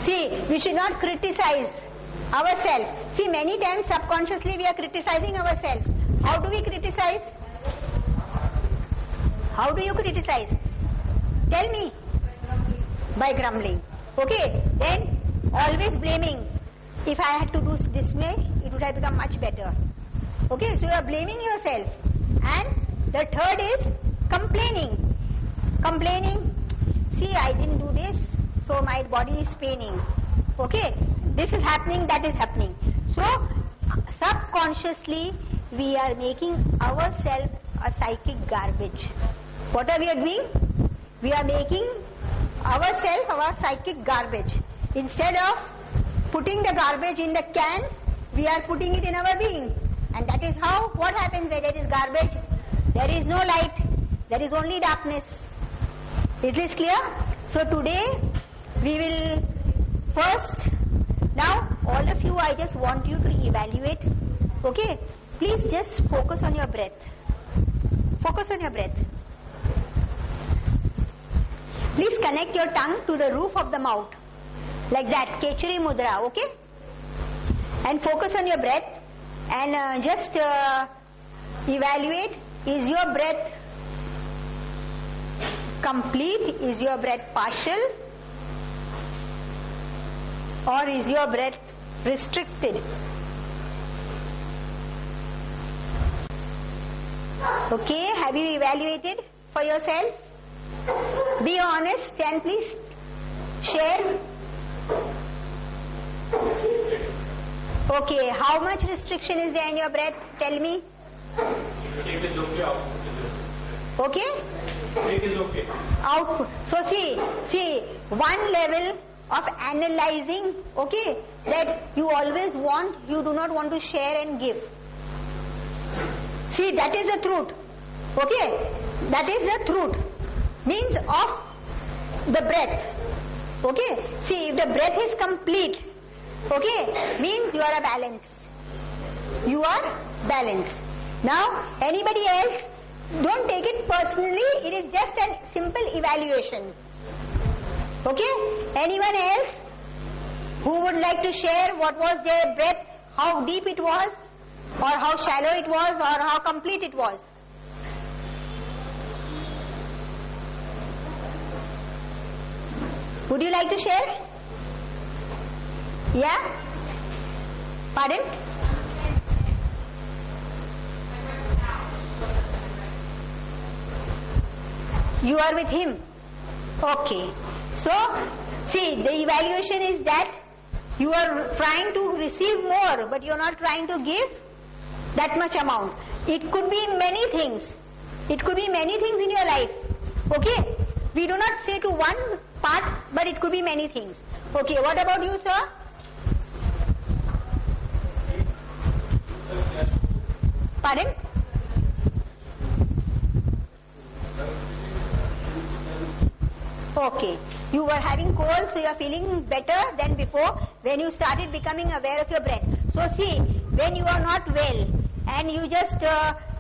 See, we should not criticize ourselves. See, many times subconsciously we are criticizing ourselves. How do we criticize? How do you criticize? Tell me. By grumbling. Okay, then always blaming. If I had to do this way, it would have become much better. Okay, so you are blaming yourself. And the third is complaining. Complaining, see, I didn't do this, so my body is paining. Okay, this is happening, that is happening. So, subconsciously, we are making ourselves a psychic garbage. What are we doing? We are making ourselves our psychic garbage. Instead of putting the garbage in the can, we are putting it in our being. And that is how, what happens where there is garbage? There is no light, there is only darkness. Is this clear? So today we will first, now all of you, I just want you to evaluate. Okay, please just focus on your breath. Focus on your breath. Please connect your tongue to the roof of the mouth, like that, Kechari Mudra, okay? And focus on your breath and just evaluate, is your breath complete? Is your breath partial? Or is your breath restricted? Okay, have you evaluated for yourself? Be honest and please share. Okay, how much restriction is there in your breath? Tell me. Okay? Output. So see, one level of analyzing, okay, that you always want, you do not want to share and give. See, that is the truth. Okay? That is the truth. Means of the breath. Okay? See, if the breath is complete, okay, means you are balanced. You are balanced. Now, anybody else, don't take it personally, it is just a simple evaluation. Okay? Anyone else who would like to share what was their breath, how deep it was, or how shallow it was, or how complete it was? Would you like to share? Yeah? Pardon? You are with him. Okay. So, see, the evaluation is that you are trying to receive more, but you are not trying to give that much amount. It could be many things. It could be many things in your life. Okay? We do not say to one part, but it could be many things. Okay, what about you, sir? Pardon? Okay. You were having cold, so you are feeling better than before when you started becoming aware of your breath. So see, when you are not well and you just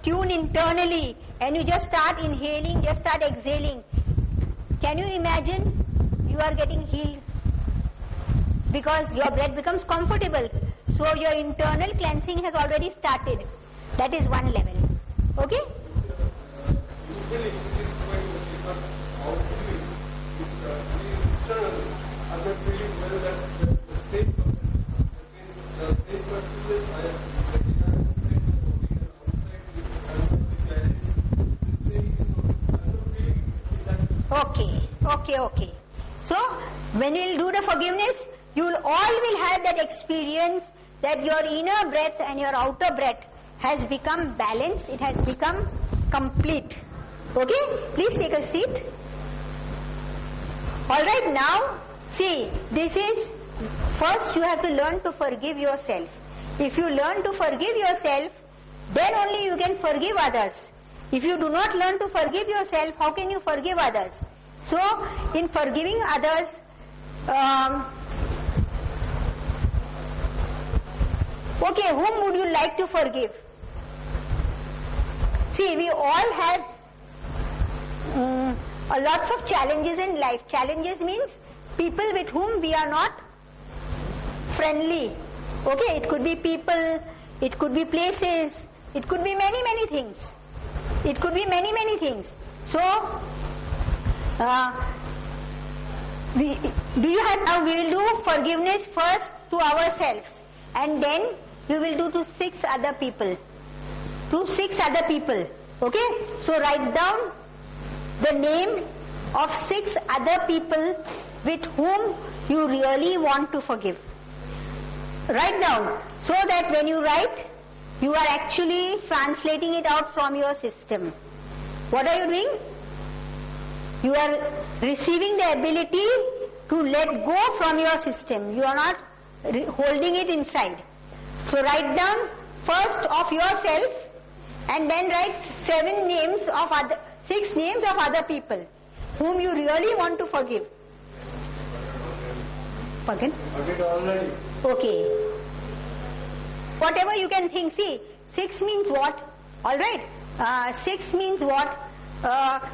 tune internally and you just start inhaling, just start exhaling, can you imagine you are getting healed? Because your breath becomes comfortable. So your internal cleansing has already started. That is one level. Okay? Okay. So, when you will do the forgiveness, you will all will have that experience that your inner breath and your outer breath has become balanced, it has become complete. Okay? Please take a seat. Alright, now, see, this is, first you have to learn to forgive yourself. If you learn to forgive yourself, then only you can forgive others. If you do not learn to forgive yourself, how can you forgive others? So, in forgiving others, okay, whom would you like to forgive? See, we all have lots of challenges in life. Challenges means people with whom we are not friendly. Okay, it could be people, it could be places, it could be many, many things. It could be many, many things. So, we will do forgiveness first to ourselves, and then we will do to 6 other people. To 6 other people. Okay? So write down the name of 6 other people with whom you really want to forgive. Write down, so that when you write, you are actually translating it out from your system. What are you doing? You are receiving the ability to let go from your system. You are not holding it inside. So write down first of yourself, and then write 6 names of other people whom you really want to forgive. Forgive? Okay. Whatever you can think. See, 6 means what? Alright. 6 means what?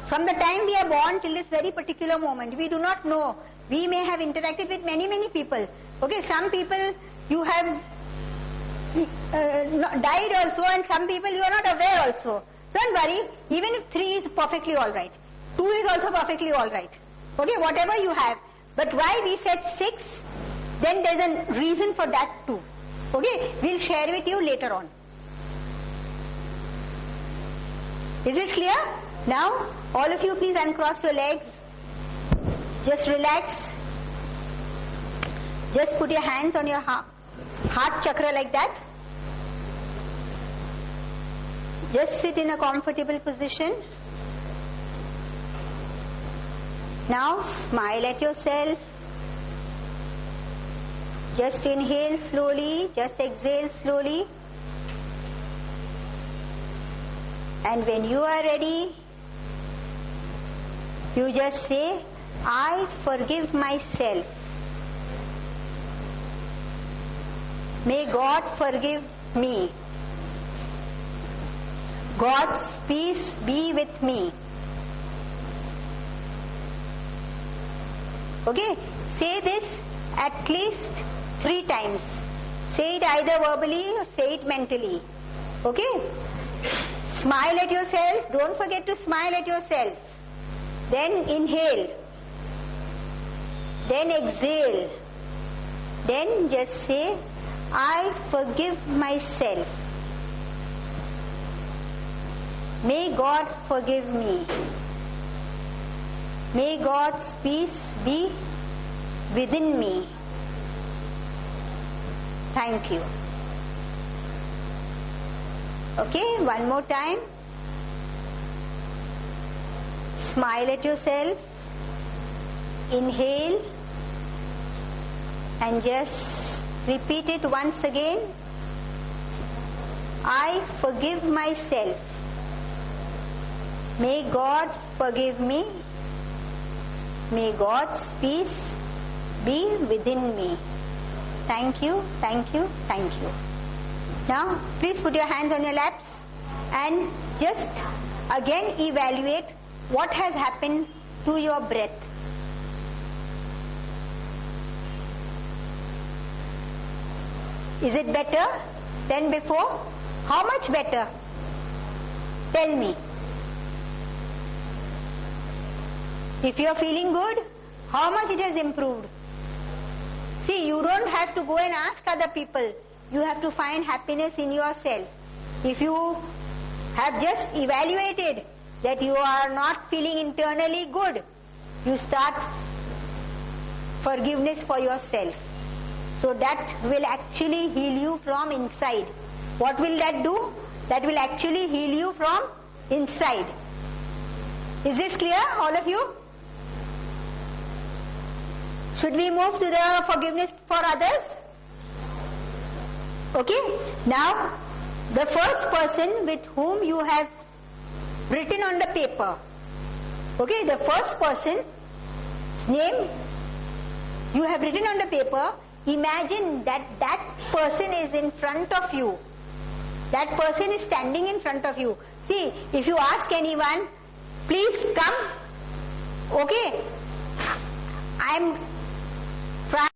From the time we are born till this very particular moment, we do not know. We may have interacted with many, many people. Okay, some people you have died also, and some people you are not aware also. Don't worry, even if 3 is perfectly alright. 2 is also perfectly alright. Okay, whatever you have. But why we said 6, then there's a reason for that too. Okay, we'll share with you later on. Is this clear? Now, all of you please uncross your legs. Just relax. Just put your hands on your heart chakra like that. Just sit in a comfortable position. Now smile at yourself. Just inhale slowly, just exhale slowly. And when you are ready, you just say, I forgive myself. May God forgive me. God's peace be with me. Okay, say this at least 3 times. Say it either verbally or say it mentally. Okay? Smile at yourself. Don't forget to smile at yourself. Then inhale. Then exhale. Then just say, I forgive myself. May God forgive me. May God's peace be within me. Thank you. Okay, one more time. Smile at yourself. Inhale. And just repeat it once again. I forgive myself. May God forgive me. May God's peace be within me. Thank you, thank you, thank you. Now, please put your hands on your laps and just again evaluate what has happened to your breath. Is it better than before? How much better? Tell me. If you are feeling good, how much it has improved? See, you don't have to go and ask other people. You have to find happiness in yourself. If you have just evaluated that you are not feeling internally good, you start forgiveness for yourself. So that will actually heal you from inside. What will that do? That will actually heal you from inside. Is this clear, all of you? Should we move to the forgiveness for others? Okay. Now, the first person with whom you have written on the paper. Okay, the first person's name you have written on the paper. Imagine that that person is in front of you. That person is standing in front of you. See, if you ask anyone, please come. Okay,